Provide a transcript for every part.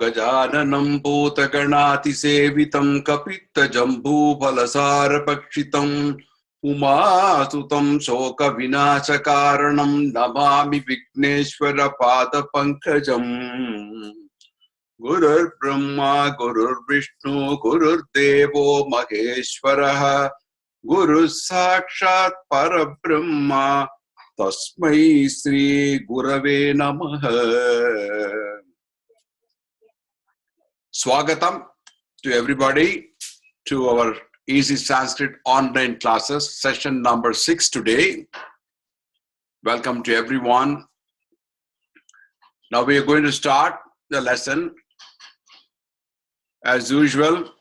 गजाननं भूतगणातिसेवितं कपित्तजम्बूफलसारभक्षितम् उमासुतं शोकविनाशकारणं नमामि विघ्नेश्वरपादपङ्कजम्। गुरुर्ब्रह्मा गुरुर्विष्णु गुरुर्देवो महेश्वरः गुरुः साक्षात् परब्रह्मा तस्मै श्री गुरवे नमः। Swagatam to everybody to our Easy Sanskrit online classes, session number 6 today. Welcome to everyone. Now we are going to start the lesson. As usual,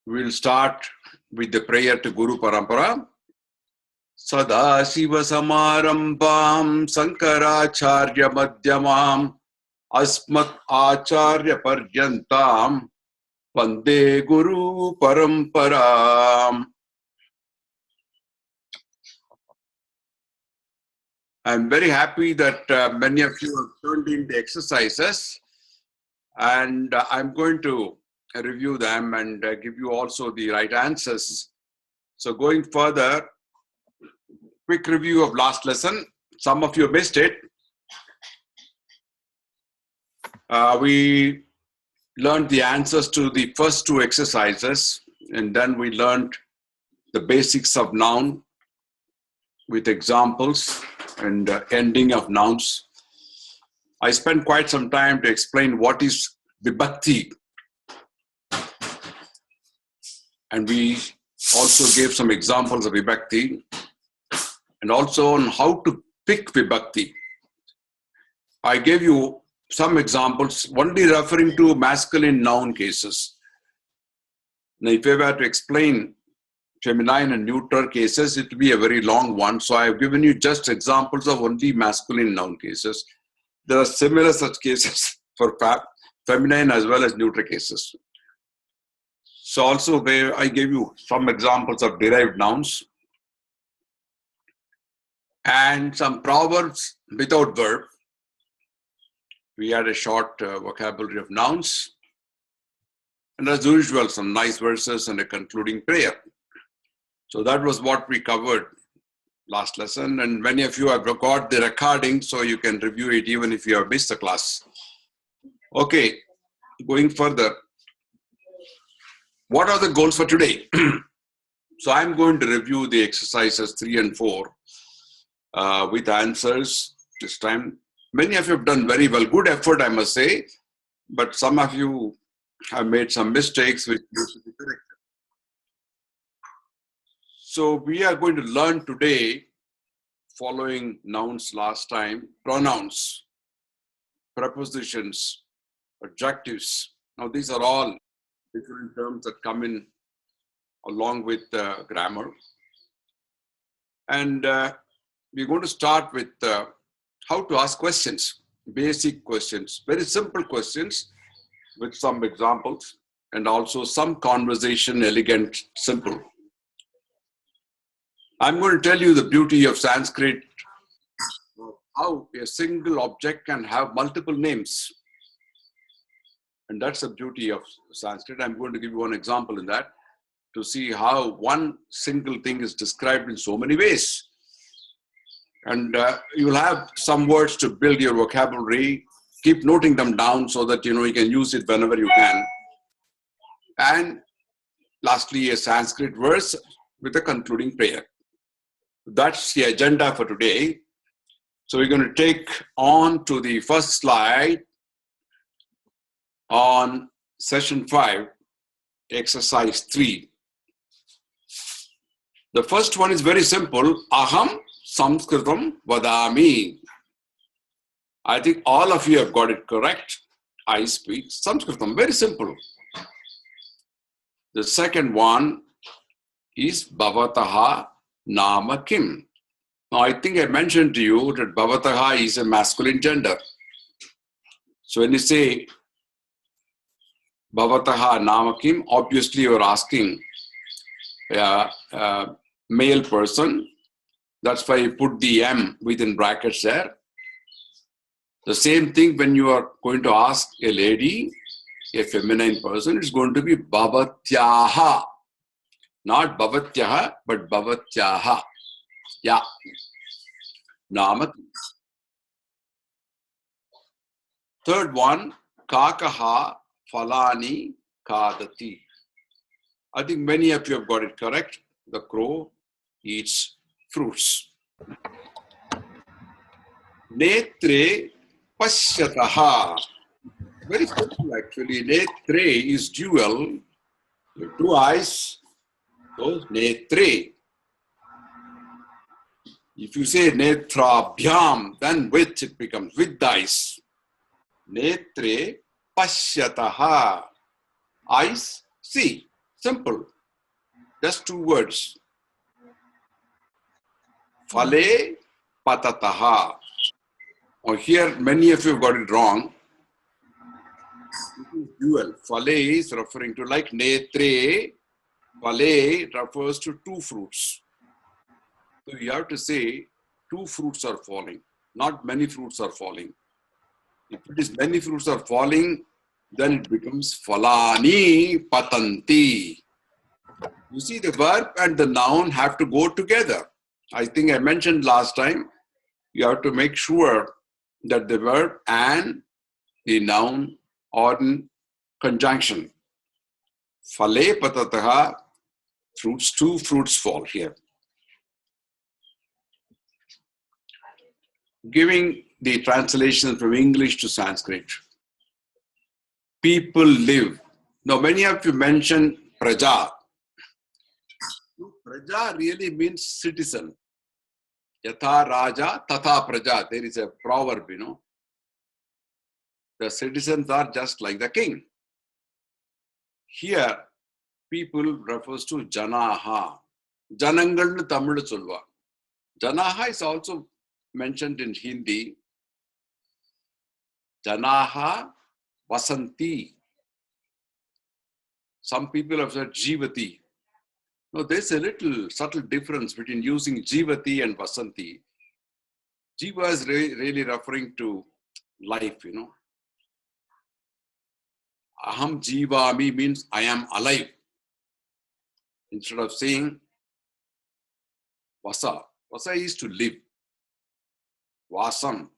we'll start with the prayer to Guru Parampara. Sadashiva Samarambham Sankaracharya Madhyamam Asmat Acharya Paryantam Vande Guru Paramparam. I'm very happy that many of you have turned in the exercises, and I'm going to review them and give you also the right answers. So going further, quick review of last lesson. Some of you missed it. We learned the answers to the first two exercises, and then we learned the basics of noun with examples and ending of nouns. I spent quite some time to explain what is vibhakti, and we also gave some examples of vibhakti and also on how to pick vibhakti. I gave you some examples only referring to masculine noun cases. Now, if I were to explain feminine and neuter cases, it will be a very long one. So I have given you just examples of only masculine noun cases. There are similar such cases for feminine as well as neuter cases. So also I gave you some examples of derived nouns and some proverbs without verb. We had a short vocabulary of nouns, and as usual, some nice verses and a concluding prayer. So that was what we covered last lesson, and many of you have got the recording, so you can review it even if you have missed the class. Okay, going further. What are the goals for today? So I'm going to review the exercises 3 and 4 with answers this time. Many of you have done very well. Good effort, I must say. But some of you have made some mistakes which need to be corrected. So we are going to learn today, following nouns last time, pronouns, prepositions, adjectives. Now these are all different terms that come in along with grammar. And we're going to start with how to ask questions, basic questions, very simple questions with some examples and also some conversation, elegant, simple. I'm going to tell you the beauty of Sanskrit, how a single object can have multiple names. And that's the beauty of Sanskrit. I'm going to give you one example in that to see how one single thing is described in so many ways. And you will have some words to build your vocabulary. Keep noting them down so that you can use it whenever you can. And lastly, a Sanskrit verse with a concluding prayer. That's the agenda for today. So we're going to take on to the first slide on session 5, exercise 3. The first one is very simple. Aham Sanskritam vadami. I think all of you have got it correct. I speak Sanskritam. Very simple. The second one is bhavataha nama kim. Now I think I mentioned to you that bhavataha is a masculine gender. So when you say bhavataha nama kim, obviously you're asking male person. That's why you put the M within brackets there. The same thing when you are going to ask a lady, a feminine person, it's going to be bhavatyaha. Not bhavatyaha, but bhavatyaha. Yeah. Nama. Third one, kakaha falani kadati. I think many of you have got it correct. The crow eats fruits. Netre pashyataha. Very simple actually. Netre is dual. The two eyes. So netre. If you say netrabhyam, then with it becomes with eyes. Netre pashyataha. Eyes see. Simple. Just two words. Phale patataha. Now here many of you have got it wrong. It is dual. Phale is referring to like netre. Phale refers to two fruits. So you have to say two fruits are falling, not many fruits are falling. If it is many fruits are falling, then it becomes phalani patanti. You see, the verb and the noun have to go together. I think I mentioned last time, you have to make sure that the verb and the noun are in conjunction. Phale patataha, fruits, two fruits fall here. Giving the translation from English to Sanskrit. People live. Now, many of you mentioned praja. Praja really means citizen. Yatha raja, tatha praja. There is a proverb, you know. The citizens are just like the king. Here, people refers to janaha. Janangalnu Tamil solva. Janaha is also mentioned in Hindi. Janaha vasanti. Some people have said jivati. Now, there's a little subtle difference between using jivati and vasanti. Jiva is really referring to life, you know. Aham jivami means I am alive. Instead of saying vasa. Vasa is to live. Vasam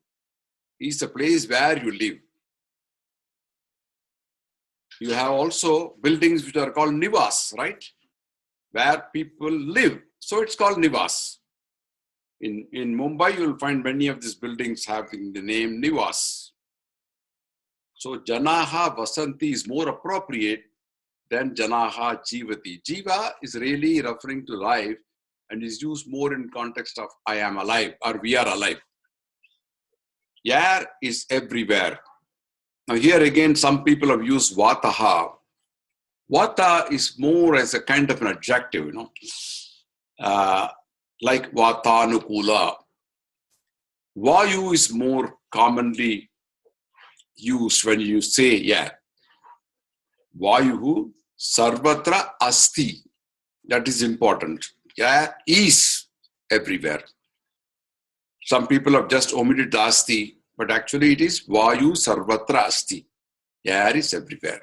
is a place where you live. You have also buildings which are called nivas, right? Where people live. So it's called nivas. In Mumbai, you'll find many of these buildings having the name nivas. So janaha vasanti is more appropriate than janaha jivati. Jiva is really referring to life and is used more in context of I am alive or we are alive. Air is everywhere. Now here again, some people have used vataha. Vata is more as a kind of an adjective, you know, like vatanukula. Vayu is more commonly used when you say air. Vayuhu sarvatra asti. That is important. Air is everywhere. Some people have just omitted the asti, but actually it is vayu sarvatra asti. Air is everywhere.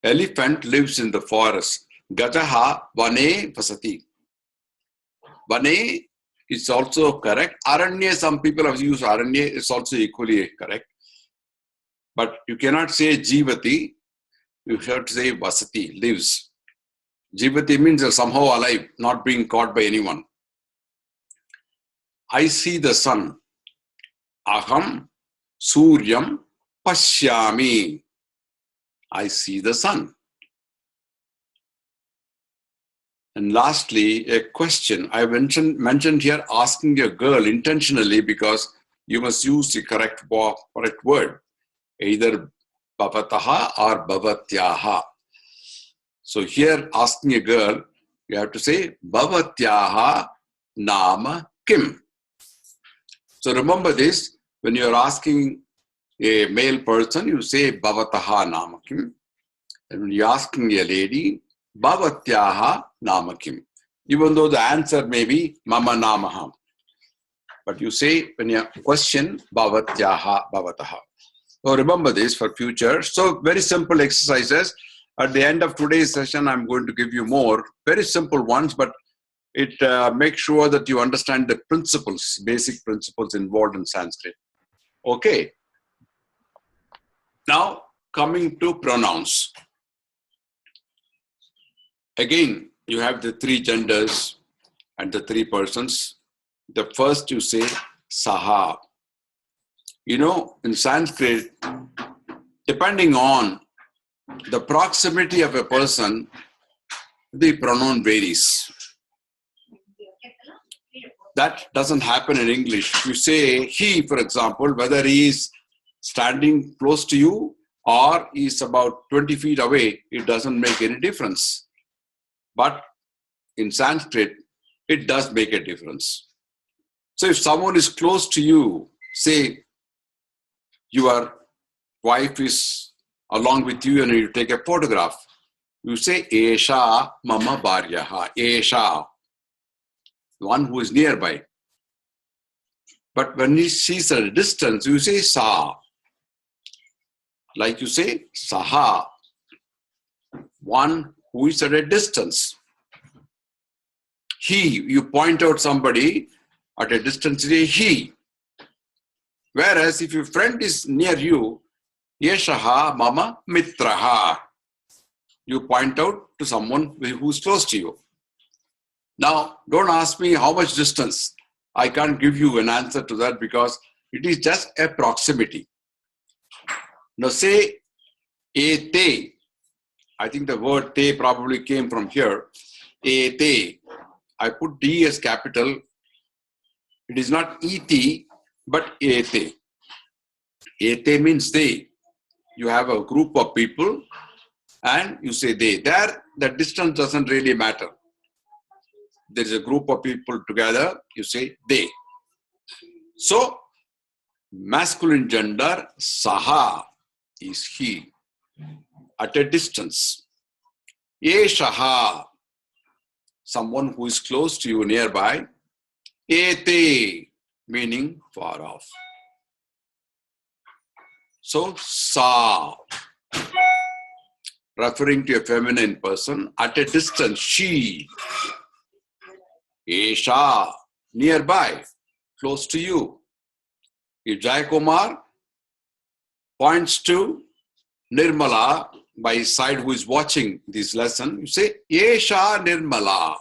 Elephant lives in the forest. Gajaha vane vasati. Vane is also correct. Aranya, some people have used aranya, it's also equally correct. But you cannot say jivati, you have to say vasati, lives. Jivati means they're somehow alive, not being caught by anyone. I see the sun. Aham suryam pashyami. I see the sun. And lastly, a question. I mentioned here asking a girl intentionally because you must use the correct word. Either bhavataha or bhavatyaha. So here asking a girl, you have to say bhavatyaha nama kim. So remember this, when you are asking a male person, you say bhavataha nama kim. And when you are asking a lady, bhavatyaha nama kim. Even though the answer may be mama namaha. But you say when you question, bhavatyaha, bhavataha. So remember this for future. So very simple exercises. At the end of today's session, I'm going to give you more very simple ones, but it makes sure that you understand the principles, basic principles involved in Sanskrit. Okay. Now, coming to pronouns. Again, you have the three genders and the three persons. The first you say saha. You know, in Sanskrit, depending on the proximity of a person, the pronoun varies. That doesn't happen in English. If you say he, for example, whether he is standing close to you or he is about 20 feet away, it doesn't make any difference. But in Sanskrit, it does make a difference. So if someone is close to you, say your wife is along with you and you take a photograph, you say, Esha mama bharyaha, Esha, one who is nearby. But when she's at a distance, you say sa. Like you say saha, one who is at a distance. He, you point out somebody at a distance, say he. Whereas if your friend is near you, Yeshaha mama mitraha. You point out to someone who's close to you. Now, don't ask me how much distance. I can't give you an answer to that because it is just a proximity. Now say ete. I think the word te probably came from here. Ete. I put D as capital. It is not et, but ete. Ete means they. You have a group of people and you say they. There, the distance doesn't really matter. There is a group of people together, you say they. So, masculine gender, saha is he, at a distance. Eshaha, someone who is close to you, nearby. Ete, meaning far off. So, sa, referring to a feminine person, at a distance, she. Esha, nearby, close to you. If Jayakumar points to Nirmala by his side who is watching this lesson, you say, Esha Nirmala.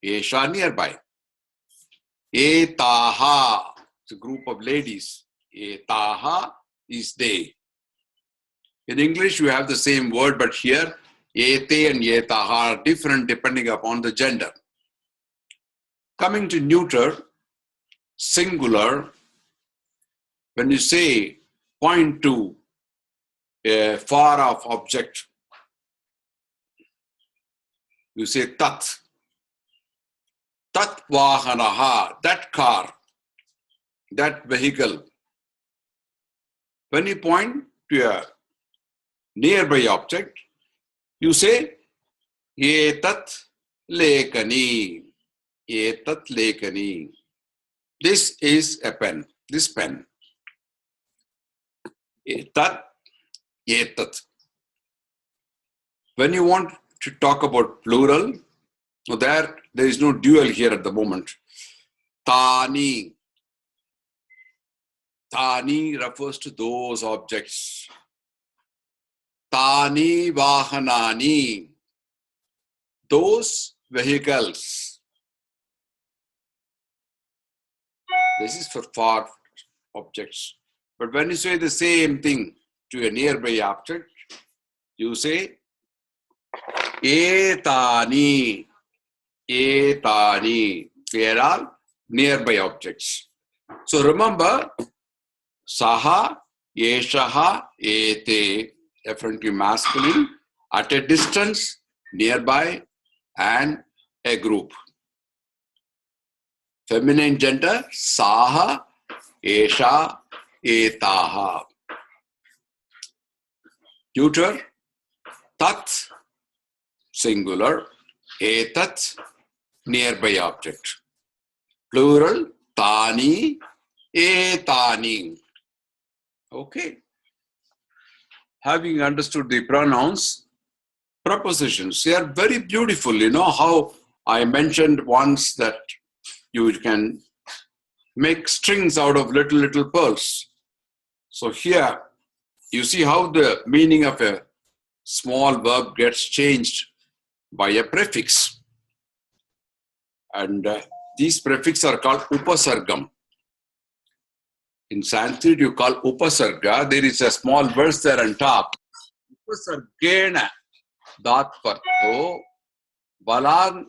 Esha, nearby. Etaha, it's a group of ladies. Etaha is they. In English, you have the same word, but here, ete and etaha are different depending upon the gender. Coming to neuter, singular, when you say point to a far off object, you say tat. Tat vahanaha, that car, that vehicle. When you point to a nearby object, you say etat lekani. Etat lekani. This is a pen. This pen. Etat, etat. When you want to talk about plural, there is no dual here at the moment. Tani. Tani refers to those objects. Tani vahanani. Those vehicles. This is for far objects. But when you say the same thing to a nearby object, you say etani. Etani. They are all nearby objects. So remember, saha, eshaha, ete, referring to masculine, at a distance, nearby, and a group. Feminine gender, saha, esha, etaha. Neuter, tat, singular, etat, nearby object. Plural, tani, etani. Okay. Having understood the pronouns, prepositions, they are very beautiful. You know how I mentioned once that you can make strings out of little pearls. So here, you see how the meaning of a small verb gets changed by a prefix. And these prefixes are called upasargam. In Sanskrit, you call upasarga. There is a small verse there on top. Upasargena datvarto baladanyatra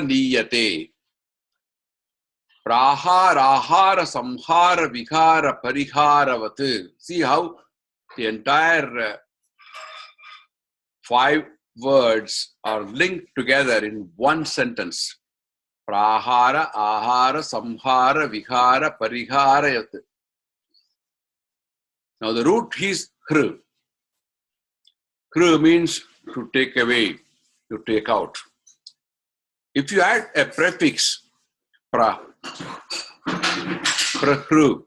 niyate. Prahara, samhara, vihara, pariharavatu. See how the entire 5 words are linked together in one sentence. Prahara, ahara, samhara, vihara, pariharayat. Now the root is kru. Kru means to take away, to take out. If you add a prefix, prakru,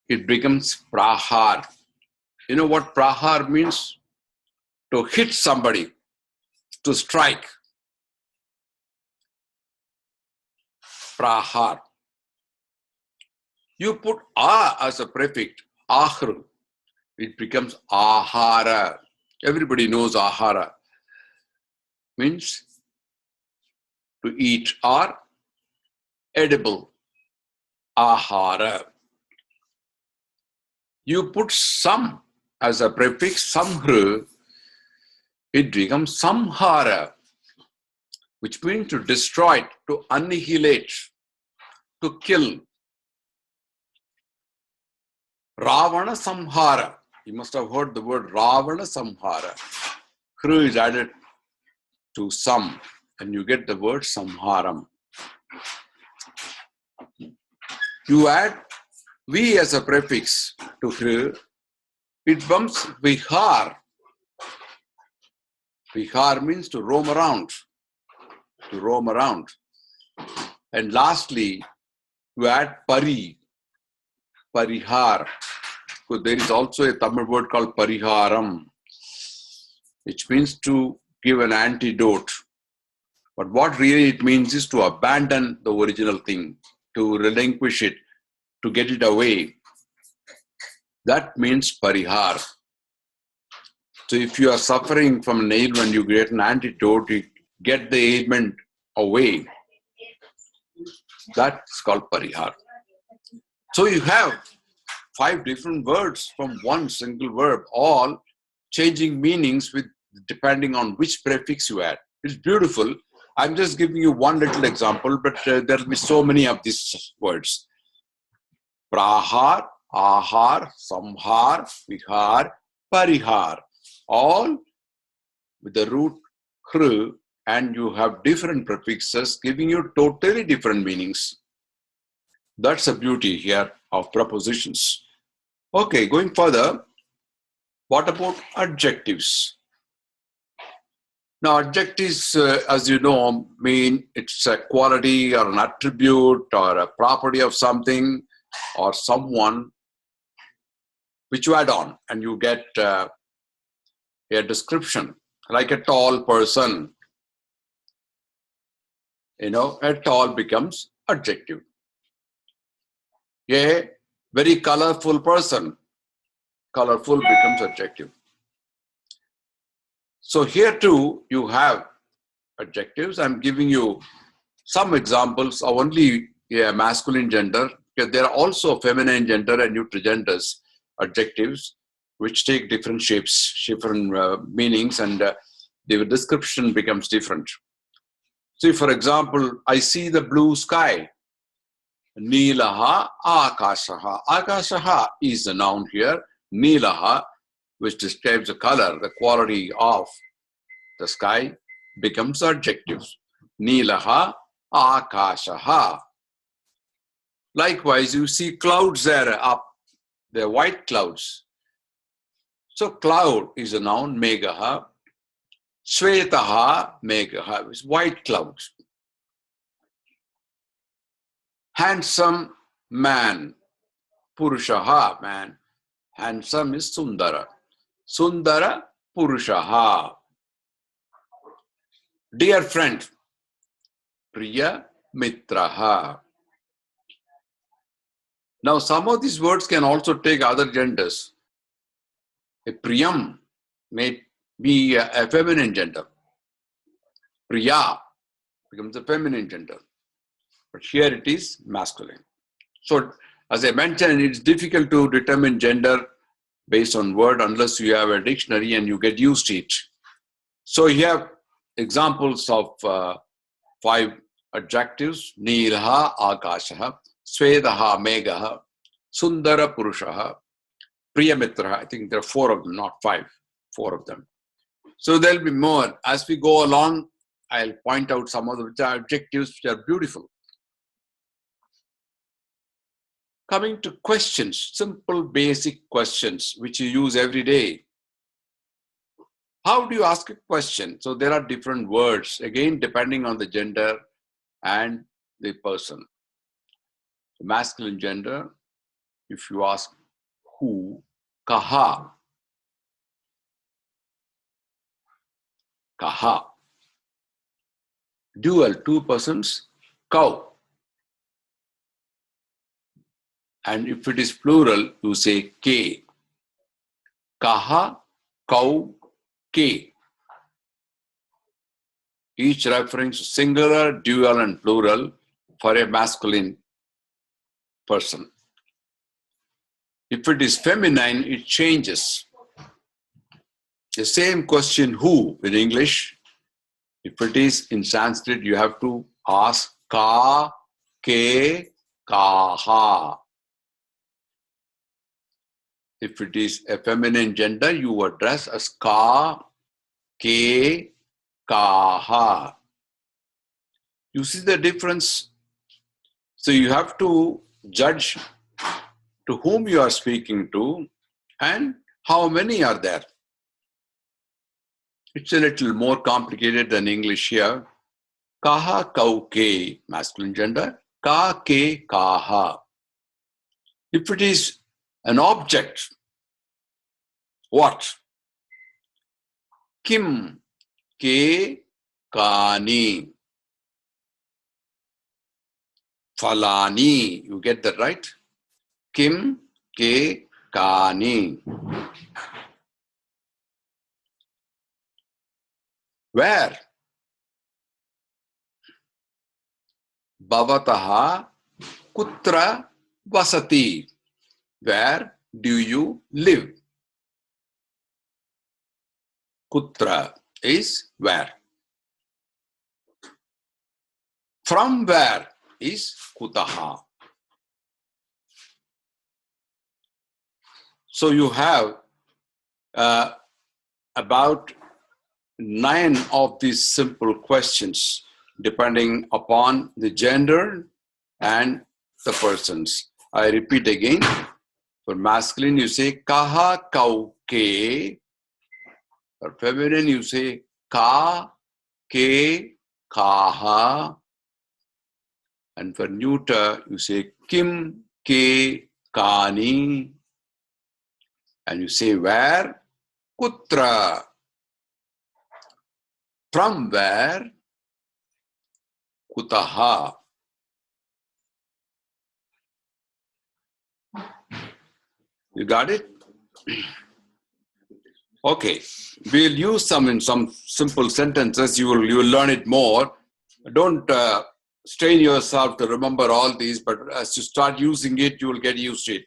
it becomes prahar. You know what prahar means? To hit somebody, to strike. Prahar. You put a as a prefix, ahru, it becomes ahara. Everybody knows ahara means to eat or edible. Ahara. You put sam as a prefix, samhru, it becomes samhara, which means to destroy, to annihilate, to kill. Ravana samhara. You must have heard the word Ravana samhara. Kru is added to sam, and you get the word samharam. You add vi as a prefix to kru, it becomes vihar. Vihar means to roam around. To roam around. And lastly, you add pari, parihar. So there is also a Tamil word called pariharam, which means to give an antidote. But what really it means is to abandon the original thing, to relinquish it, to get it away. That means parihar. So if you are suffering from an ailment, you get an antidote, you get the ailment away. That's called parihar. So you have 5 different words from one single verb, all changing meanings with depending on which prefix you add. It's beautiful. I'm just giving you one little example, but there will be so many of these words. Prahar, ahar, samhar, vihar, parihar. All with the root kru, and you have different prefixes giving you totally different meanings. That's the beauty here of prepositions. Okay, going further, what about adjectives? Now, adjectives, as you know, mean it's a quality or an attribute or a property of something or someone which you add on and you get a description, like a tall person. You know, a tall becomes adjective. A very colorful person, colorful becomes adjective. So here too, you have adjectives. I'm giving you some examples of only masculine gender. There are also feminine gender and neutral genders adjectives, which take different shapes, different meanings, and the description becomes different. See, for example, I see the blue sky. Nilaha, akashaha. Akashaha is the noun here. Nilaha, which describes the color, the quality of the sky, becomes adjectives. Nilaha, akashaha. Likewise, you see clouds there up. They're white clouds. So cloud is a noun, megaha. Svetaha, megaha, is white clouds. Handsome man. Purushaha, man. Handsome is Sundara. Sundara Purushaha. Dear friend. Priya Mitraha. Now, some of these words can also take other genders. A Priyam may be a feminine gender. Priya becomes a feminine gender. But here it is masculine. So, as I mentioned, it's difficult to determine gender based on word unless you have a dictionary and you get used to it. So, you have examples of 5 adjectives. Neelaha Akashaha, Svedaha Megaha, Sundara Purushaha, Priyamitraha. I think there are 4 of them, not 5, 4 of them. So there'll be more. As we go along, I'll point out some of the adjectives which are beautiful. Coming to questions, simple basic questions which you use every day. How do you ask a question? So there are different words, again, depending on the gender and the person. The masculine gender, if you ask who, kaha. Kaha. Dual, 2 persons, kau. And if it is plural, you say ke. Kaha, kau, ke. Each referring to singular, dual, and plural for a masculine person. If it is feminine, it changes. The same question, who, in English. If it is in Sanskrit, you have to ask ka, ke, kaha. If it is a feminine gender, you address as ka, ke, kaha. You see the difference? So you have to judge to whom you are speaking to and how many are there. It's a little more complicated than English here. Kaha, kau, ke, masculine gender. Ka, ke, kaha. If it is an object, what? Kim, ke, kani. Falani. You get that right? Kim, ke, kani. Where? Bhavataha kutra vasati. Where do you live? Kutra is where. From where is kutaha. So you have about 9 of these simple questions depending upon the gender and the persons. I repeat again. For masculine, you say kaha, kau, ke. For feminine, you say ka, ke, kaha. And for neuter, you say kim, ke, kani. And you say where? Kutra. From where? Kutaha. You got it? Okay. We'll use in some simple sentences. You will learn it more. Don't strain yourself to remember all these, but as you start using it, you will get used to it.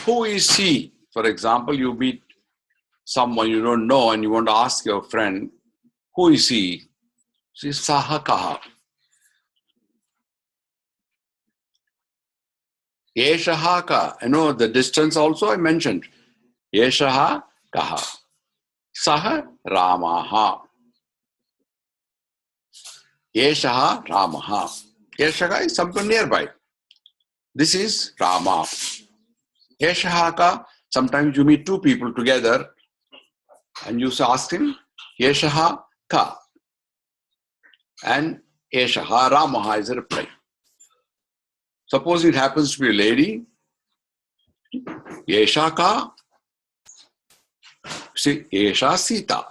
Who is he? For example, you meet someone you don't know and you want to ask your friend, who is he? Say saha kaha. Yeshaha ka. I know the distance also I mentioned. Yeshaha kaha. Saha ramaha. Yeshaha ramaha. Yeshaha is something nearby. This is Rama. Yeshaha ka. Sometimes you meet 2 people together and you ask him, Yeshaha ka. And Eshaha Ramaha is a reply. Suppose it happens to be a lady. Esha ka. See, Esha Sita.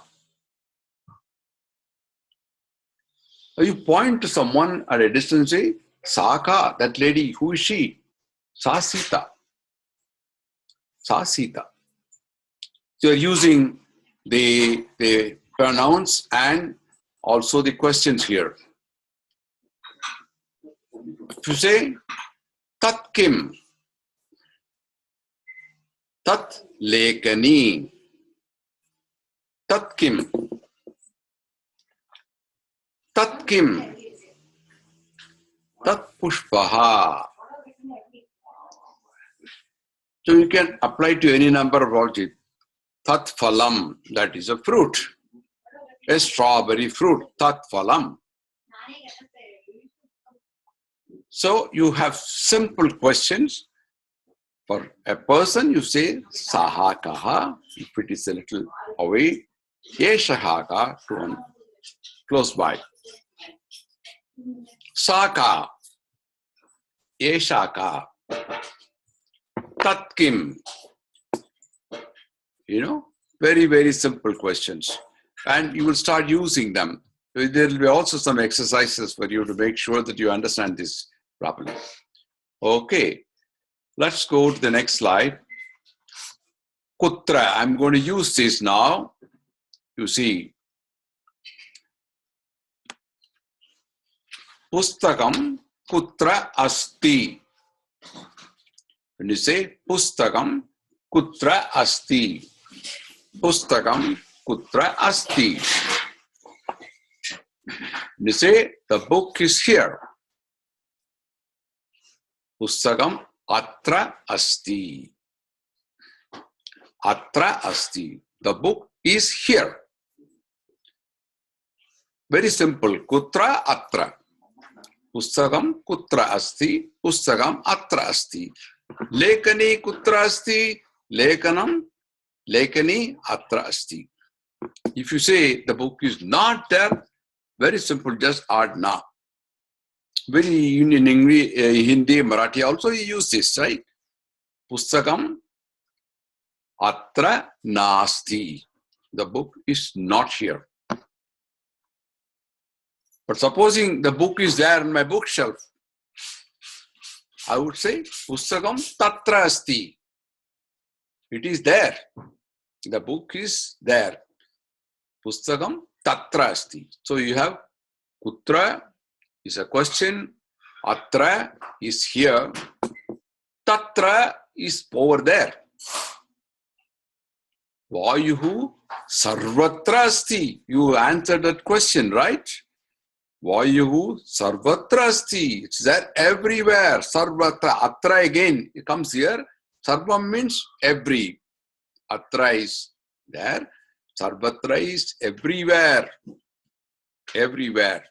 You point to someone at a distance, say, Saka, that lady, who is she? Sa Sita. Sa Sita. So you're using the pronouns and also the questions here. If you say, Tat Kim, Tat Lekani, Tat Kim, Tat Kim, Tat Pushpaha. So you can apply to any number of objects. Tat Phalam, that is a fruit. A strawberry fruit, Tat Phalam. So you have simple questions. For a person, you say Saha Kaha, if it is a little away, Yeshaha Ka, close by. Saka, Yeshaka, Tatkim. Very, very simple questions. And you will start using them. There will be also some exercises for you to make sure that you understand this properly. Okay, let's go to the next slide. Kutra, I'm going to use this now. You see, Pustakam Kutra Asti. When you say Pustakam Kutra Asti, Pustakam Kutra Asti. When you say the book is here, Pustakam Atra Asti. Atra Asti. The book is here. Very simple. Kutra Atra. Pustakam Kutra Asti. Pustakam Atra Asti. Lekani Kutra Asti. Lekanam. Lekani Atra Asti. If you say the book is not there, very simple, just add na. Very in English, Hindi, Marathi also you use this, right? Pustakam Atra Nasti. The book is not here. But supposing the book is there on my bookshelf, I would say Pustakam Tatra Asti. It is there. The book is there. Pustakam Tatra Asti. So you have Kutra is a question. Atra is here. Tatra is over there. Vayuhu Sarvatra Asti. You answered that question, right? Vayuhu Sarvatra Asti. It's there everywhere. Sarvatra. Atra again, it comes here. Sarvam means every. Atra is there. Sarvatra is everywhere. Everywhere.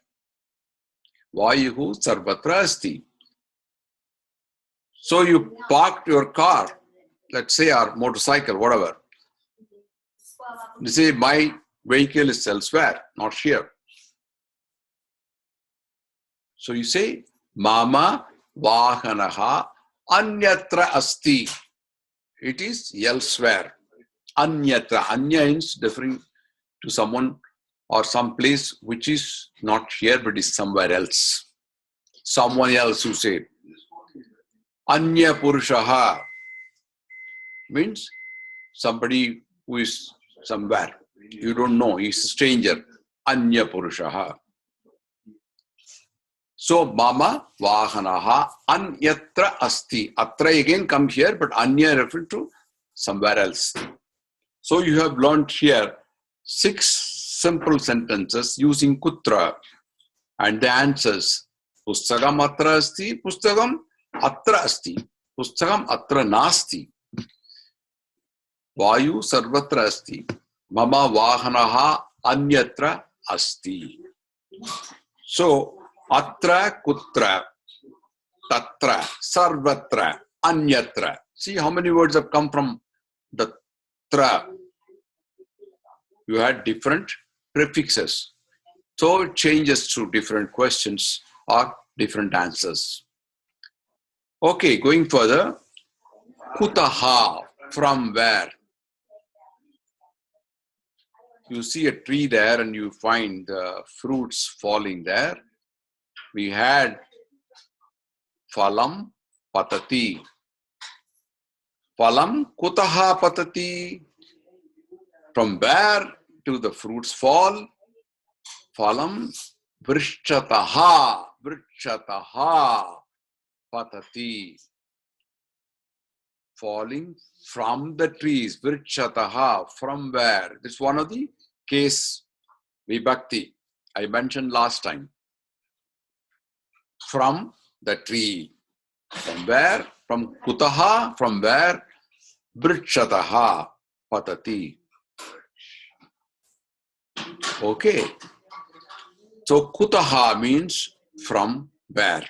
Vayuhu Sarvatra Asti. So you parked your car, let's say, or motorcycle, whatever. You say, my vehicle is elsewhere, not here. So you say, Mama Vahanaha Anyatra Asti. It is elsewhere. Anyatra. Anya is differing to someone or some place which is not here but is somewhere else. Someone else, you say. Anya Purushaha means somebody who is somewhere. You don't know, he's a stranger. Anya Purushaha. So, Mama Vahanaha Anyatra Asti. Atra again comes here, but Anya referred to somewhere else. So, you have learned here 6 simple sentences using Kutra and the answers. Pustakam Atra Asti, Pustakam Atra Asti, Pustakam Atra Nasti, Vayu Sarvatra Asti, Mama Vahanaha Anyatra Asti. So, Atra, Kutra, Tatra, Sarvatra, Anyatra. See how many words have come from the tra. You had different prefixes. So it changes to different questions or different answers. Okay, going further. Kutaha, from where? You see a tree there and you find the fruits falling there. We had phalam patati. Phalam kutaha patati. From where do the fruits fall? Phalam vrishchataha. Vrishchataha patati. Falling from the trees. Vrishchataha. From where? This is one of the case vibhakti I mentioned last time. From the tree. From where? From kutaha. From where? Vrishchataha patati. Okay. So kutaha means from where.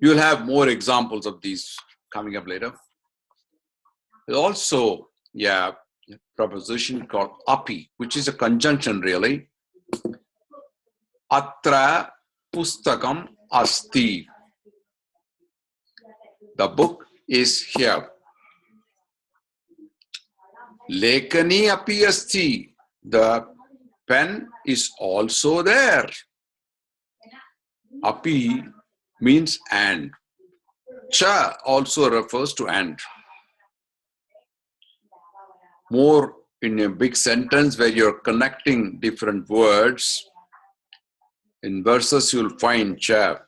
You will have more examples of these coming up later. There's also a preposition called api, which is a conjunction really. Atra pustakam asti. The book is here. Lekani api asti. The pen is also there. Api means and. Cha also refers to and. More in a big sentence where you're connecting different words. In verses you'll find cha.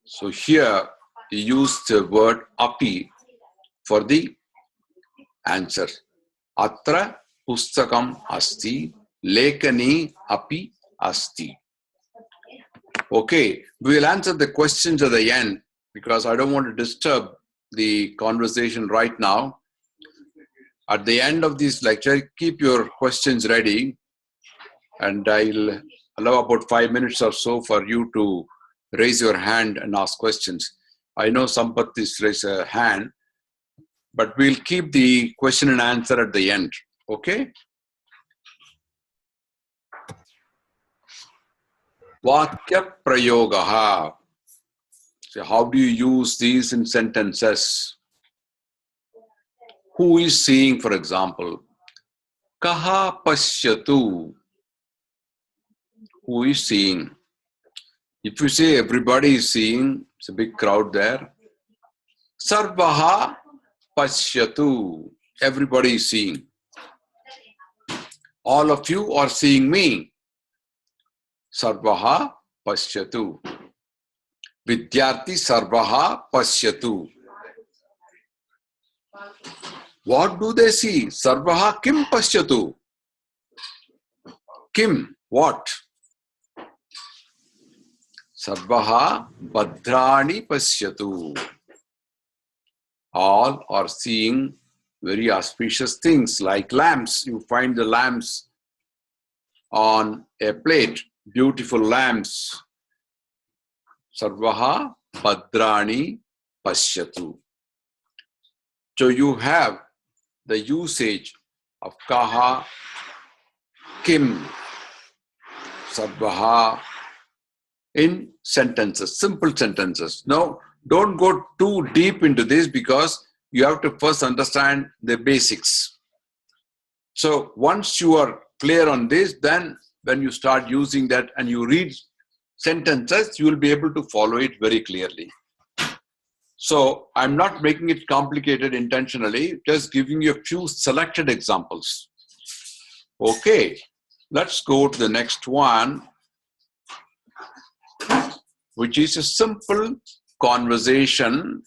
So here he used the word api for the answer. Atra pustakam asti, lekani api asti. Okay, we will answer the questions at the end because I don't want to disturb the conversation right now. At the end of this lecture, keep your questions ready and I'll allow about 5 minutes or so for you to raise your hand and ask questions. I know Sampath is raised a hand, but we'll keep the question and answer at the end. Okay? Vakya prayogaha. So how do you use these in sentences? Who is seeing, for example? Kaha pashyatu. Who is seeing? If you say everybody is seeing, it's a big crowd there. Sarvaha pashyatu. Everybody is seeing. All of you are seeing me. Sarvaha pashyatu. Vidyarthi sarvaha pashyatu. What do they see? Sarvaha kim pashyatu. Kim, what? Sarvaha bhadrani pashyatu. All are seeing very auspicious things like lamps. You find the lamps on a plate, beautiful lamps. Sarvaha bhadrani pashyatu. So you have the usage of kaha, kim, sarvaha in sentences, simple sentences. Now, don't go too deep into this because you have to first understand the basics. So once you are clear on this, then when you start using that and you read sentences, you will be able to follow it very clearly. So I'm not making it complicated intentionally, just giving you a few selected examples. Okay, let's go to the next one, which is a simple conversation.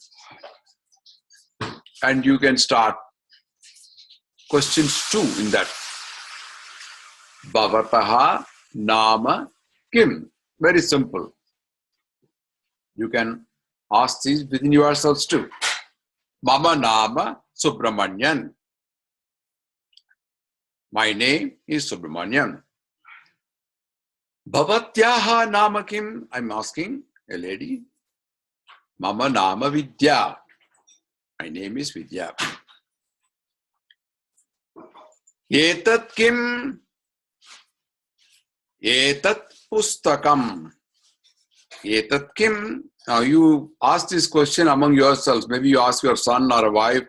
And you can start questions too in that. Bhavataha nama kim. Very simple. You can ask these within yourselves too. Mama nama Subramanian. My name is Subramanian. Bhavatyaha nama kim. I'm asking a lady. Mama nama Vidya. My name is Vidya. Etat kim? Etat pustakam. Etat kim? Now you ask this question among yourselves. Maybe you ask your son or a wife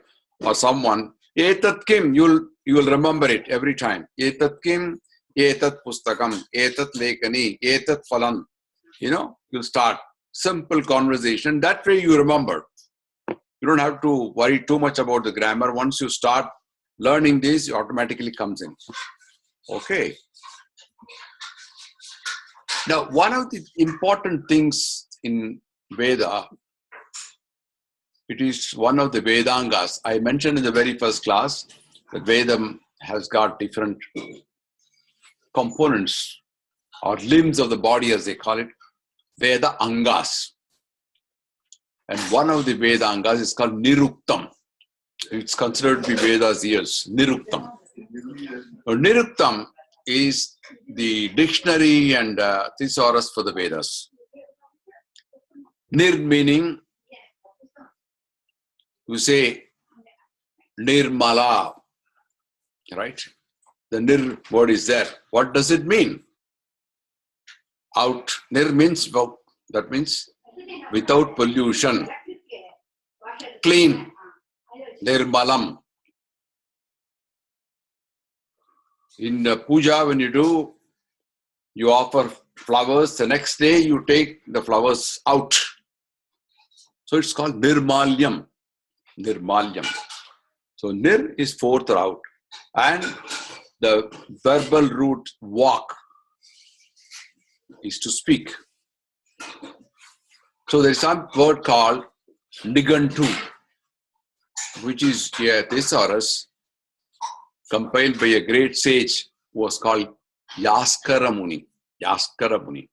or someone. Etat kim? You will remember it every time. Etat kim? Etat pustakam. Etat lekani. Etat phalam. You'll start simple conversation. That way you remember. You don't have to worry too much about the grammar. Once you start learning this, it automatically comes in. Okay. Now, one of the important things in Veda, it is one of the Vedangas. I mentioned in the very first class that Vedam has got different components or limbs of the body, as they call it, Veda Angas. And one of the Veda Angas is called Niruktam. It's considered to be Veda's ears, Niruktam. Niruktam is the dictionary and thesaurus for the Vedas. Nir meaning, you say Nirmala, right? The Nir word is there. What does it mean? Out. Nir means, that means without pollution. Clean. Nirmalam. In puja, when you do, you offer flowers. The next day, you take the flowers out. So it's called Nirmalyam. Nirmalyam. So Nir is forth or out. And the verbal root walk is to speak. So there is some word called Nigantu, which is a thesaurus compiled by a great sage who was called Yaskara Muni. Yaskara Muni.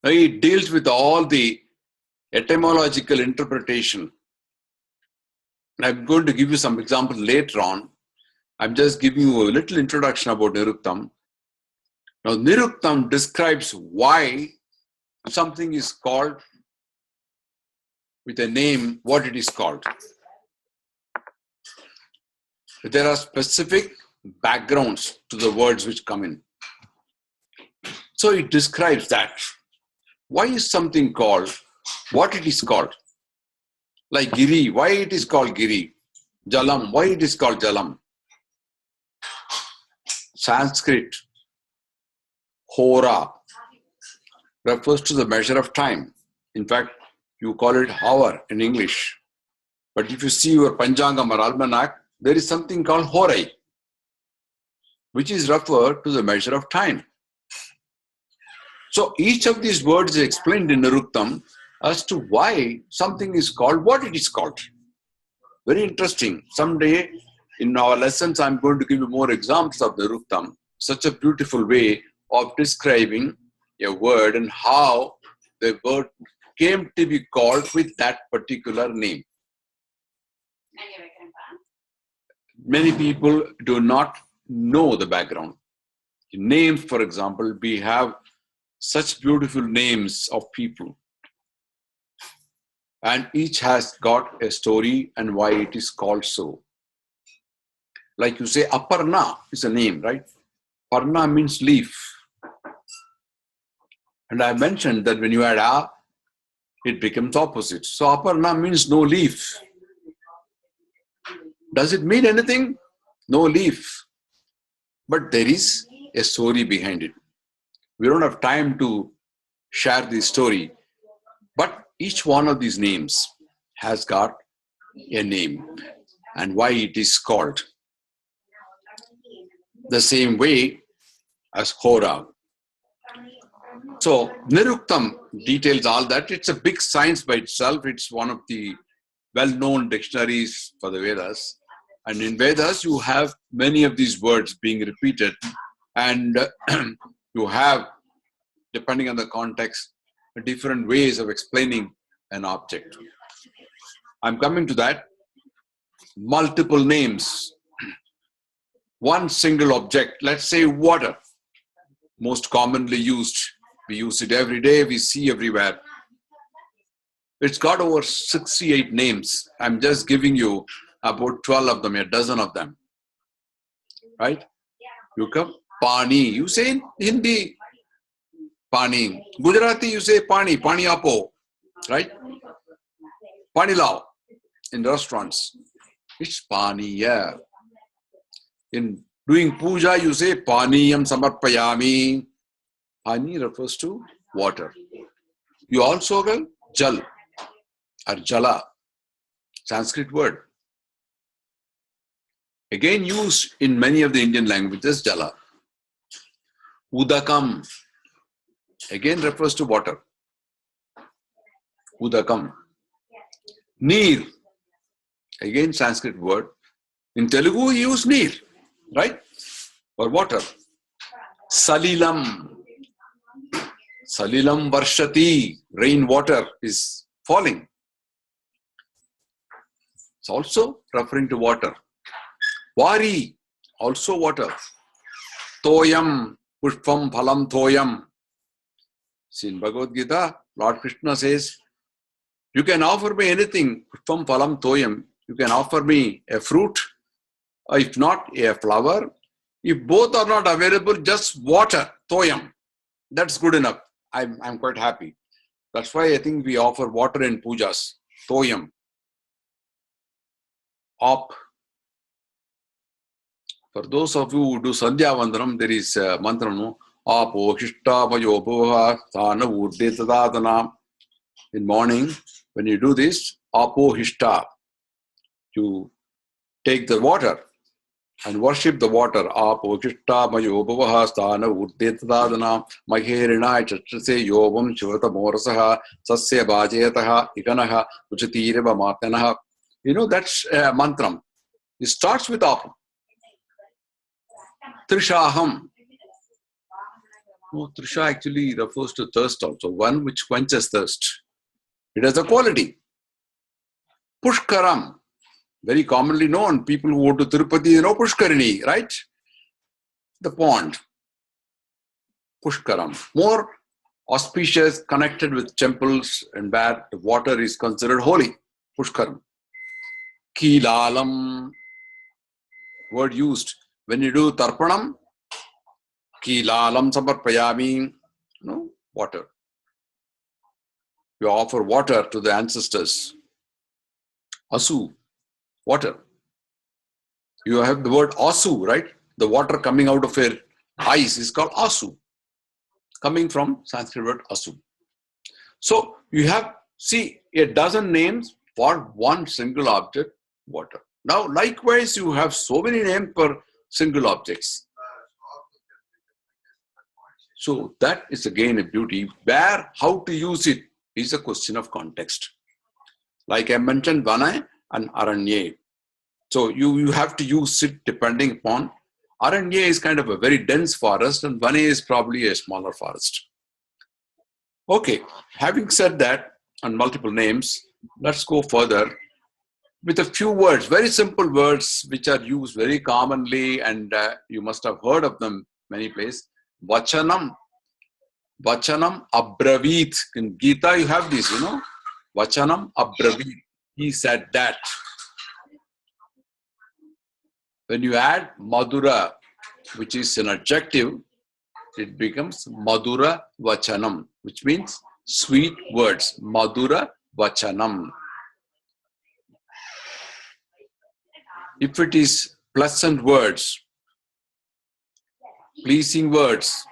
Now he deals with all the etymological interpretation. I'm going to give you some examples later on. I'm just giving you a little introduction about Niruktam. Now Niruktam describes why something is called with a name, what it is called. There are specific backgrounds to the words which come in. So it describes that. Why is something called what it is called? Like Giri, why it is called Giri? Jalam, why it is called Jalam? Sanskrit, Hora, refers to the measure of time. In fact, you call it hour in English. But if you see your Panchangam or Almanac, there is something called Horai, which is referred to the measure of time. So each of these words is explained in Niruktam as to why something is called what it is called. Very interesting. Someday in our lessons, I'm going to give you more examples of Niruktam. Such a beautiful way of describing a word and how the word came to be called with that particular name. Many people do not know the background. Names, for example, we have such beautiful names of people. And each has got a story and why it is called so. Like you say, Aparna is a name, right? Parna means leaf. And I mentioned that when you add A, it becomes opposite. So Aparna means no leaf. Does it mean anything? No leaf. But there is a story behind it. We don't have time to share this story. But each one of these names has got a name and why it is called. The same way as Hora. So Niruktam details all that. It's a big science by itself. It's one of the well-known dictionaries for the Vedas. And in Vedas, you have many of these words being repeated. And you have, depending on the context, different ways of explaining an object. I'm coming to that. Multiple names. One single object, let's say water, most commonly used. We use it every day, we see everywhere. It's got over 68 names. I'm just giving you about 12 of them, a dozen of them. right? You come Pani. You say in Hindi, Pani. Gujarati, you say Pani, Pani Apo, right? Pani Lao in restaurants. It's Pani, yeah. In doing puja, you say Paniyam Samarpayami. Pani refers to water. You also get Jal or Jala, Sanskrit word. Again used in many of the Indian languages, Jala. Udakam, again refers to water. Udakam. Neer, again Sanskrit word. In Telugu, we use neer, right? For water. Salilam. Salilam varshati. Rain water is falling. It's also referring to water. Vari, also water. Toyam, pushpam phalam toyam. See, in Bhagavad Gita, Lord Krishna says, you can offer me anything, pushpam phalam toyam. You can offer me a fruit, or if not, a flower. If both are not available, just water, toyam. That's good enough. I'm quite happy. That's why I think we offer water in pujas, toyam. Op. For those of you who do Sandhya Vandanam, there is a mantra, no? Apo Hishta Mayo Bhuva Thana Uddetadadana. In morning, when you do this, Apo Hishta, you take the water and worship the water. Apo Hishta Mayo Bhuva Thana Uddetadadana. Maherina Chatrase Yovam Shivata Morasaha Sasya Bhajetaha Ikanaha Uchatireva Matanaha. You know, that's a mantra. It starts with Apo. Trishaham. No, Trisha actually refers to thirst also. One which quenches thirst. It has a quality. Pushkaram. Very commonly known. People who go to Tirupati, you know Pushkarini, right? The pond. Pushkaram. More auspicious, connected with temples and where the water is considered holy. Pushkaram. Kilalam. Word used. When you do Tarpanam, Kilalam Samarpayami, no, water. You offer water to the ancestors. Asu, water. You have the word Asu, right? The water coming out of your eyes is called Asu, coming from Sanskrit word Asu. So you have, see, a dozen names for one single object, water. Now, likewise, you have so many names for single objects. So that is again a beauty. Where, how to use it is a question of context. Like I mentioned, Vana and Aranye. So you have to use it depending upon. Aranye is kind of a very dense forest and Vana is probably a smaller forest. Okay, having said that on multiple names, let's go further with a few words, very simple words which are used very commonly and you must have heard of them many places. Vachanam. Vachanam abravit. In Gita you have this, you know. Vachanam abravit. He said that. When you add Madura, which is an adjective, it becomes Madura Vachanam, which means sweet words. Madura Vachanam. If it is pleasant words, pleasing words,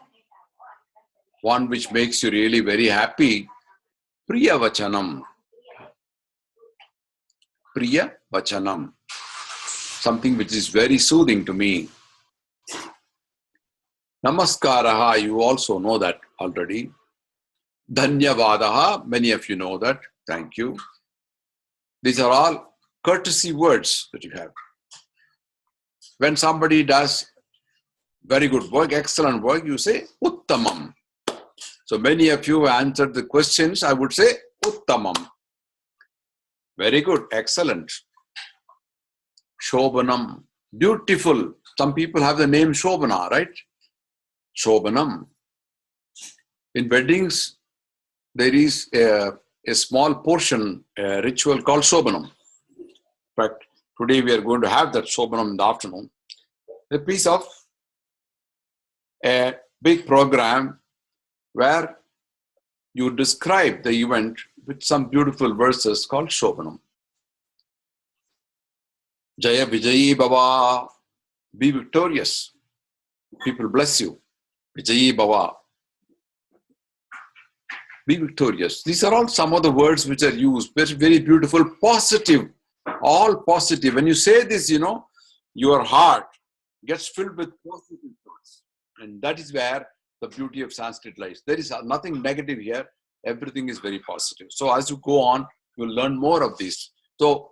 one which makes you really very happy, Priya Vachanam. Priya Vachanam. Something which is very soothing to me. Namaskaraha, you also know that already. Dhanyavadaha, many of you know that. Thank you. These are all courtesy words that you have. When somebody does very good work, excellent work, you say Uttamam. So many of you answered the questions, I would say Uttamam. Very good, excellent. Shobhanam, beautiful. Some people have the name Shobhana, right? Shobhanam. In weddings, there is a small portion, a ritual called Shobhanam. In fact, today we are going to have that Shobhanam in the afternoon. a piece of a big program where you describe the event with some beautiful verses called Shobhanam. Jaya Vijayi Baba, be victorious. People bless you. Vijayi Baba, be victorious. These are all some of the words which are used. Very, very beautiful, positive, all positive. When you say this, your heart gets filled with positive thoughts. And that is where the beauty of Sanskrit lies. There is nothing negative here. Everything is very positive. So as you go on, you'll learn more of these. So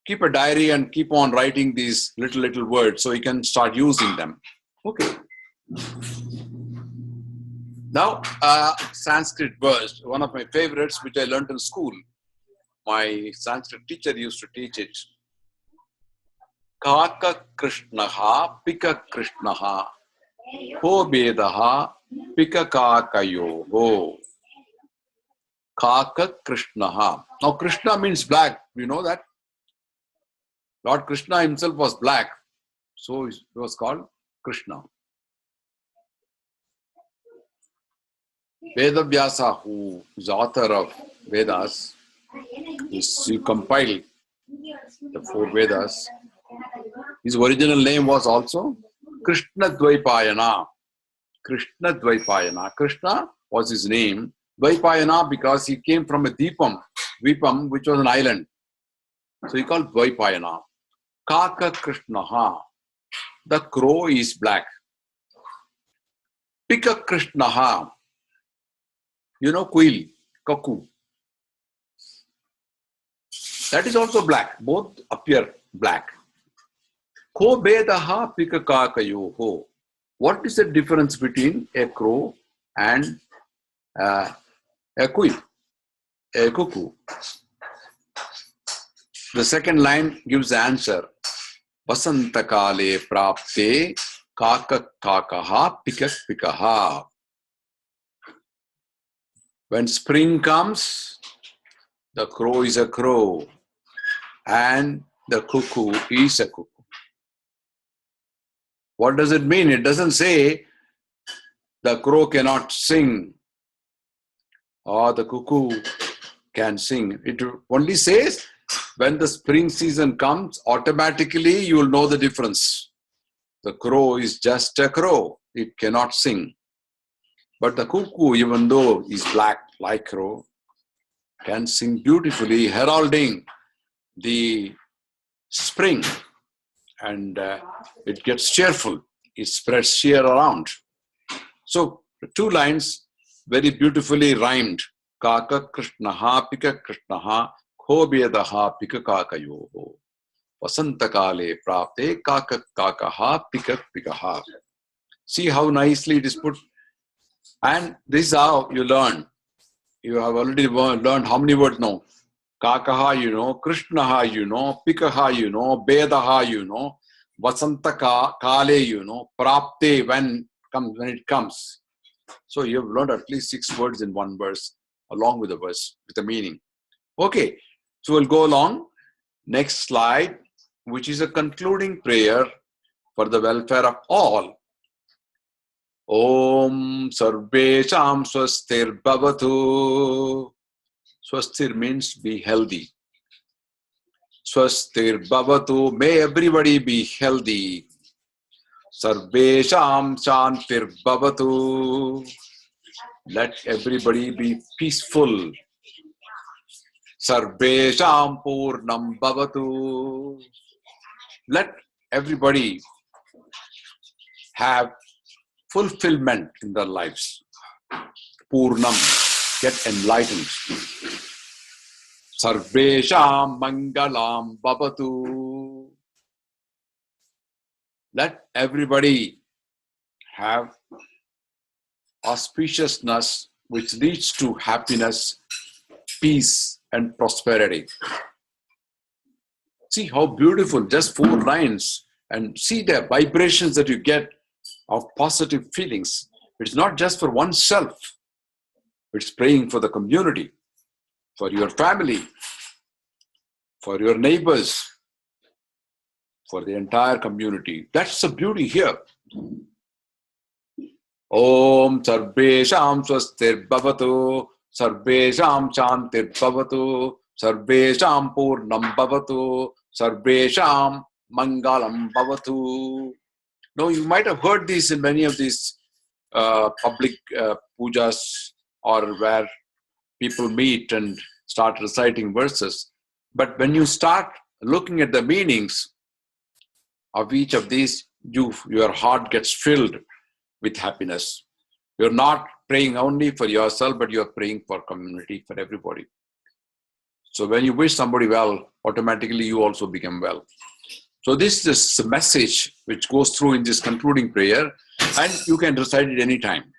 keep a diary and keep on writing these little words so you can start using them. Okay. Now, Sanskrit Verse, one of my favorites, which I learned in school. My Sanskrit teacher used to teach it. Kaka Krishnaha, Pika Krishnaha, Ho Bedaha, Pika Kakayo. Kaka Krishnaha. Now, Krishna means black. You know that? Lord Krishna himself was black. So it was called Krishna. Vedavyasa, who is author of Vedas, he compiled the 4 Vedas. His original name was also Krishna Dvaipayana. Krishna Dvaipayana. Krishna was his name. Dvaipayana because he came from a Dvipam, which was an island. So he called Dvaipayana. Kaka Krishnaha. The crow is black. Pika Krishnaha. Quail, cuckoo. That is also black. Both appear black. Ko bedaha pika kakayoho. What is the difference between a crow and a quail, a cuckoo? The second line gives the answer. Vasantakale prapte kakaha pikaha. When spring comes, the crow is a crow and the cuckoo is a cuckoo. What does it mean? It doesn't say the crow cannot sing or the cuckoo can sing. It only says when the spring season comes, automatically you will know the difference. The crow is just a crow. It cannot sing. But the cuckoo, even though is black like crow, can sing beautifully, heralding the spring. And it gets cheerful. It spreads cheer around. So 2 lines very beautifully rhymed. Kaka Krishnaha, Pika Krishnaha, Khobedaha, Pika Kakayoho. Vasantakale prapte kakaha, pikaha. See how nicely it is put. And this is how you learn. You have already learned how many words now? Kakaha, Krishnaha, Pikaha, Bedaha, Vasantaka, Kale, Prapte, when it comes. So you have learned at least 6 words in one verse, along with the verse, with the meaning. Okay, so we'll go along. Next slide, which is a concluding prayer for the welfare of all. Om Sarvesham Swastir Bhavatu. Swastir means be healthy. Swastir Bhavatu, may everybody be healthy. Sarvesham Shantir Bhavatu. Let everybody be peaceful. Sarvesham Purnam Bhavatu. Let everybody have fulfillment in their lives. Purnam, get enlightened. Sarvesham Mangalam Bhavatu. Let everybody have auspiciousness which leads to happiness, peace, and prosperity. See how beautiful, just 4 lines, and see the vibrations that you get of positive feelings. It's not just for oneself. It's praying for the community, for your family, for your neighbors, for the entire community. That's the beauty here. Om Sarvesham Swastir Bhavatu, Sarvesham Shantir Bhavatu, Sarvesham Purnam Bhavatu, Sarvesham Mangalam Bhavatu. No, you might have heard this in many of these public pujas, or where people meet and start reciting verses. But when you start looking at the meanings of each of these, your heart gets filled with happiness. You're not praying only for yourself, but you're praying for community, for everybody. So when you wish somebody well, automatically you also become well. So this is the message which goes through in this concluding prayer, and you can recite it anytime.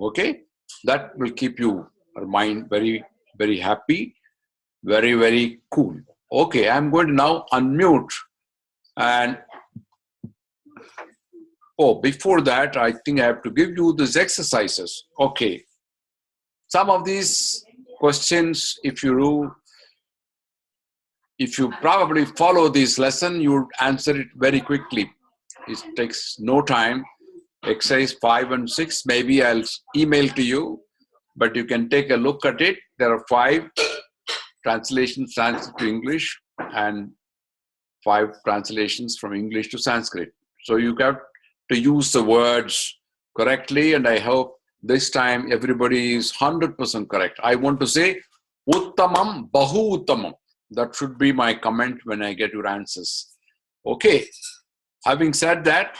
Okay? That will keep your mind very, very happy, very, very cool. Okay, I'm going to now unmute. And before that, I think I have to give you these exercises. Okay. Some of these questions, if you probably follow this lesson, you would answer it very quickly. It takes no time. Exercise 5 and 6, maybe I'll email to you, but you can take a look at it. There are 5 translations, Sanskrit to English, and 5 translations from English to Sanskrit. So you have to use the words correctly, and I hope this time everybody is 100% correct. I want to say Uttamam Bahu Uttamam. That should be my comment when I get your answers. Okay. Having said that,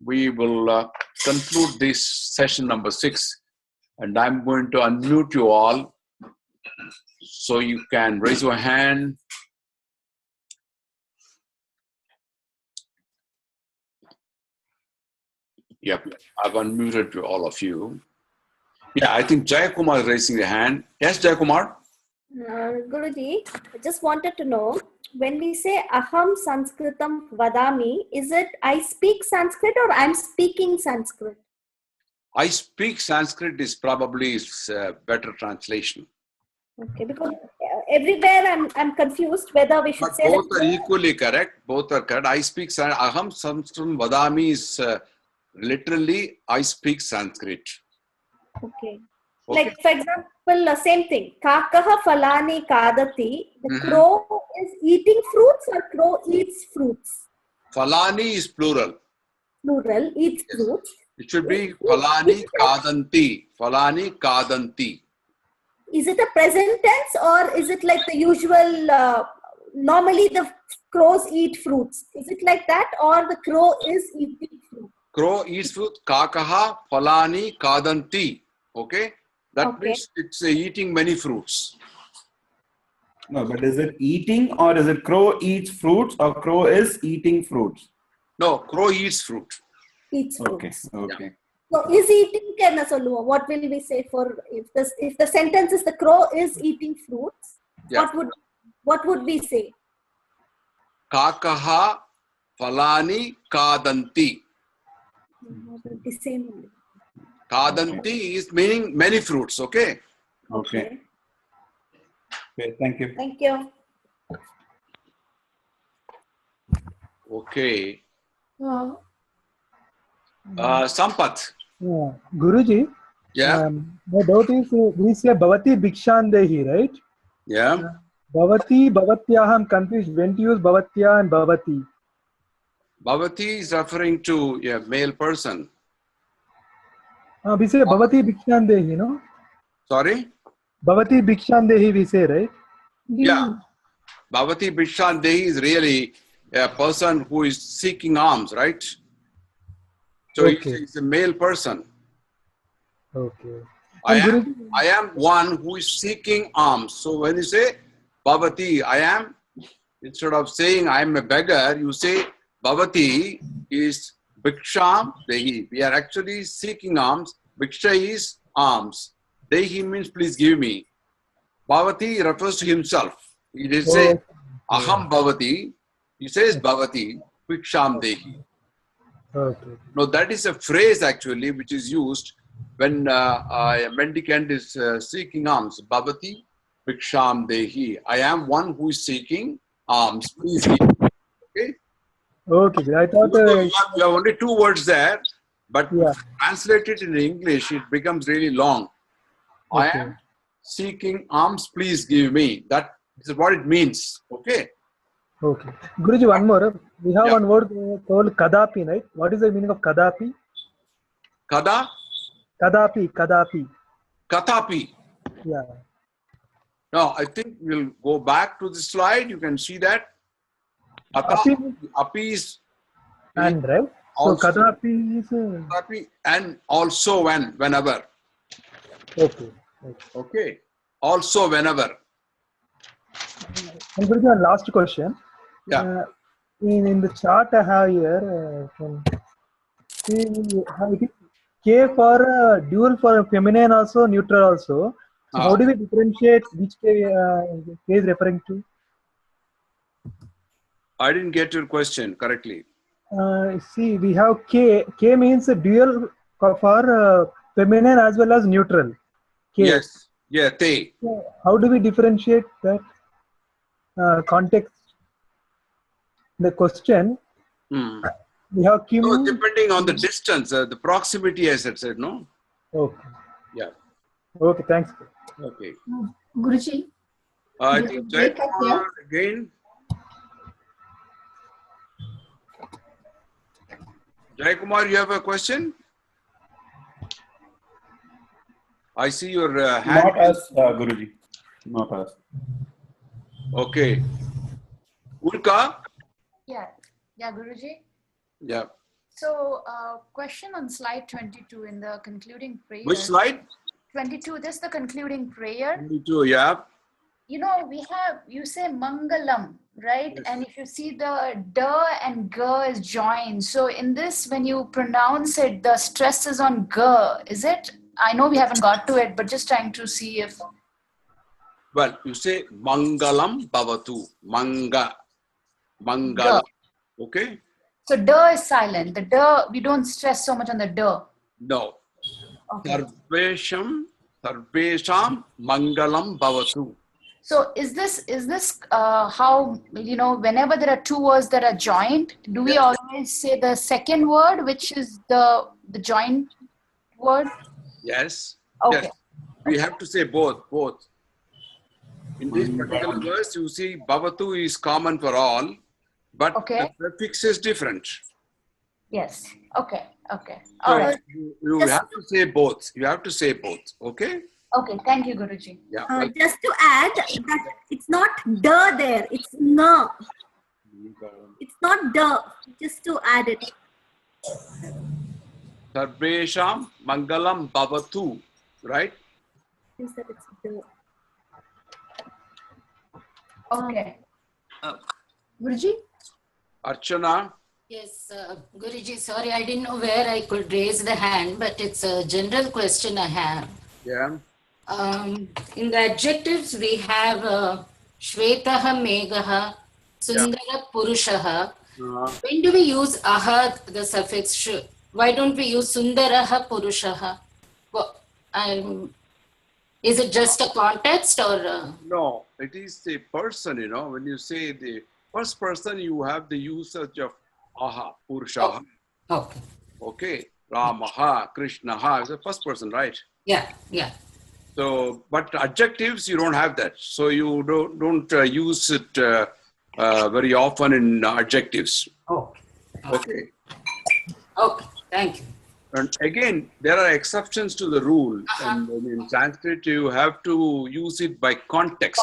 we will conclude this session number 6, and I'm going to unmute you all so you can raise your hand. Yep, I've unmuted to all of you. Yeah, I think Jayakumar is raising the hand. Yes, Jayakumar? Guruji, I just wanted to know, when we say Aham Sanskritam Vadami, is it I speak Sanskrit or I'm speaking Sanskrit? I speak Sanskrit is probably a better translation. Okay, because everywhere I'm confused whether we should but say both that. Are equally correct. Both are correct. I speak Aham Sanskritam Vadami is literally I speak Sanskrit. Okay. Like, for example, same thing. Kakaha falani kadati. The crow is eating fruits or crow eats fruits? Falani is plural. Plural, eats fruits. It should be falani kadanti. Falani kadanti. Is it a present tense or is it like the usual, normally the crows eat fruits? Is it like that, or the crow is eating fruit? Crow eats fruit. Kakaha falani kadanti. Okay? That means it's eating many fruits. No, but is it eating, or is it crow eats fruits, or crow is eating fruits? No, crow eats fruit. Eats fruits. Okay. Yeah. So is eating kenna solluva? What will we say for if the sentence is the crow is eating fruits? Yeah. What would we say? Kakaha falani kadanti. The same. Kadanti is meaning many fruits. Okay. Okay. Okay. Thank you. Thank you. Okay. Sampath. Yeah. Guruji, Yeah. my doubt is, we say Bhavati Bhikshandehi, right? Yeah. Bhavati, Bhavatyah, I'm confused. When to use Bhavatya and Bhavati? Bhavati is referring to a male person. We say Bhavati Bhikshandehi, no? Sorry? Bhavati Bhikshandehi we say, right? Yeah. Bhavati Bhikshandehi is really a person who is seeking alms, right? So it's a male person. Okay. I am one who is seeking alms. So when you say Bhavati, I am, instead of saying I am a beggar, you say Bhavati is Bhiksham Dehi. We are actually seeking alms. Bhiksha is alms. Dehi means please give me. Bhavati refers to himself. He did say Aham Bhavati. He says Bhavati Bhiksham Dehi. Okay. Now that is a phrase actually which is used when a mendicant is seeking alms. Bhavati Bhiksham Dehi. I am one who is seeking alms. Please give me. Okay, I thought. You have only two words there, but Yeah. if you translate it in English, it becomes really long. I Okay. am seeking alms, please give me. That is what it means. Okay. Okay. Guruji, one more. We have Yeah. one word called kadapi, right? What is the meaning of kadapi? Kada, Kadapi, kadapi. katapi. Yeah. Now, I think we'll go back to the slide. You can see that. Kata, Api api is and, right? So also kadapi is. katapi and also whenever. Okay. Okay. Also whenever. And Guruji, one last question. Yeah. In the chart I have here, can see how it is K for dual for feminine also, neutral also. So how do we differentiate which K is referring to? I didn't get your question correctly. See, we have K. K means a dual for feminine as well as neutral. K. Yes. Yeah, they. So how do we differentiate that context? The question, Hmm. we have Kim. So depending on the distance, the proximity, as I said, no? Okay. Yeah. Okay, thanks. Okay. Guruji, I Did think you break up Jaikumar again. Jaikumar, you have a question? I see your hand. Not us, Guruji. Not us. Okay. Ulka? yeah, Guruji. Yeah. So, question on slide 22 in the concluding prayer. Which slide? 22, this is the concluding prayer. 22, yeah. You know, you say Mangalam, right? Yes. And if you see the da and ga is joined. So in this, when you pronounce it, the stress is on ga, is it? I know we haven't got to it, but just trying to see if... Well, you say Mangalam Bhavatu. Mangalam. Ga. Okay? So da is silent. The da, we don't stress so much on the da. No. Okay. Sarvesham Mangalam Bhavatu. So is this how, you know, whenever there are two words that are joined, do we always say the second word, which is the joined word? Yes. Okay. Yes. We have to say both. In this particular verse, you see Bhavatu is common for all, but Okay. the prefix is different. Yes. Okay. Okay. So All right. you have to say both. You have to say both. Okay? Okay. Thank you, Guruji. Yeah. Just to add that it's not the there, it's no. It's not the. Just to add it. Sarvesham Mangalam Bhavatu. Right? Is that it's the. Okay. Guruji? Archana. Yes, Guruji, sorry, I didn't know where I could raise the hand, but it's a general question I have. Yeah. In the adjectives, we have Shvetaha Megaha, Sundara Purushaha. When do we use aha, the suffix sh? Why don't we use Sundaraha Purushaha? Is it just a context or? No, it is the person, you know. When you say the first person, you have the usage of aha, Purushaha. Okay. Okay. Ramaha, Krishnaha is the first person, right? Yeah. So, but adjectives, you don't have that. So you don't use it very often in adjectives. Okay. Okay. Thank you. And again, there are exceptions to the rule. And in Sanskrit, you have to use it by context.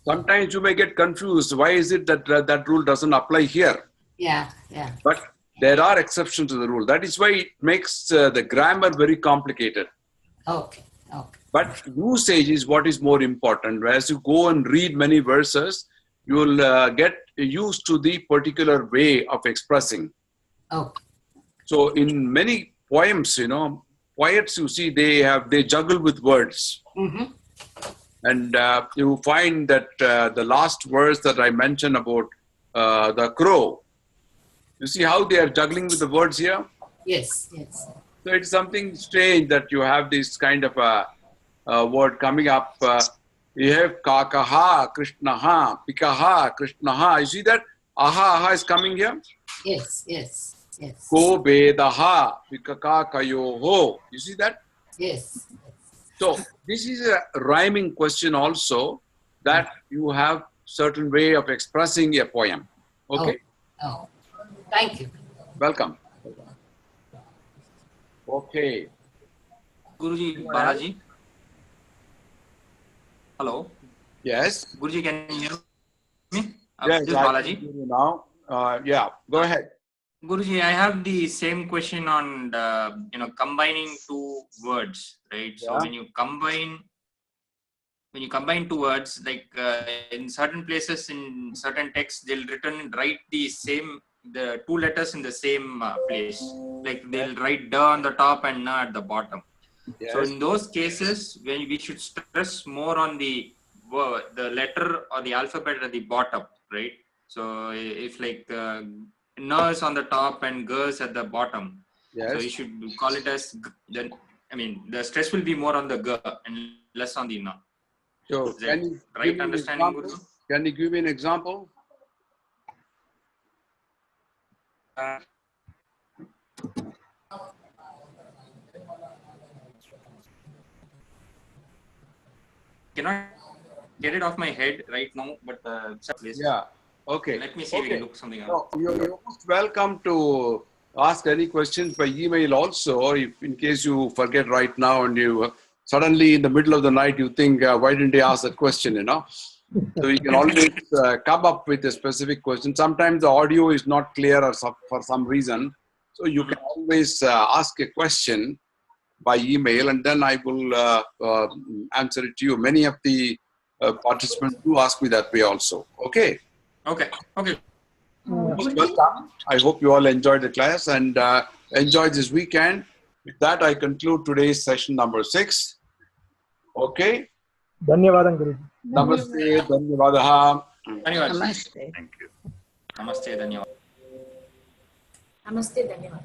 Sometimes you may get confused. Why is it that that rule doesn't apply here? Yeah. But there are exceptions to the rule. That is why it makes the grammar very complicated. Okay. But usage is what is more important. As you go and read many verses, you will get used to the particular way of expressing. Okay. So in many poems, you know, poets, you see, they juggle with words. Mm-hmm. And you find that the last verse that I mentioned about the crow, you see how they are juggling with the words here? Yes. So it's something strange that you have this kind of a word coming up. You have kakaha, krishnaha, pikaha, krishnaha. You see that? Aha is coming here. Yes, yes, yes. Ko bedaha vikaka kayoho. You see that? Yes. So this is a rhyming question also, that you have certain way of expressing a poem. Okay? Oh, thank you. Welcome. Okay. Guruji, Balaji. Hello. Yes. Guruji, can you hear me? Yes, This is I Balaji. can hear you now. Yeah, go ahead. Guruji, I have the same question on combining two words, right? So Yeah. when you combine two words, like in certain places, in certain texts, they'll write the two letters in the same place. Like they'll write da on the top and na at the bottom. Yes. So in those cases, when we should stress more on the letter or the alphabet at the bottom, right? So if like na is on the top and ga is at the bottom, Yes. so you should call it as then. I mean, the stress will be more on the ga and less on the na. So Is that can you right give me an understanding, example? Guru? Can you give me an example? Cannot get it off my head right now, but please. Yeah. Okay. Let me see if I can look something up. No, you're most welcome to ask any questions by email also, if in case you forget right now and you suddenly in the middle of the night you think, why didn't they ask that question, you know? So you can always come up with a specific question. Sometimes the audio is not clear or for some reason. So you can always ask a question by email and then I will answer it to you. Many of the participants do ask me that way also. Okay. Okay. Okay. Welcome. I hope you all enjoyed the class and enjoy this weekend. With that, I conclude today's session number 6. Okay. ధన్యవాదం Guruji. Namaste. Dhanyavadaha. Namaste. Namaste. Dhanyawad. Namaste, Dhanyawad.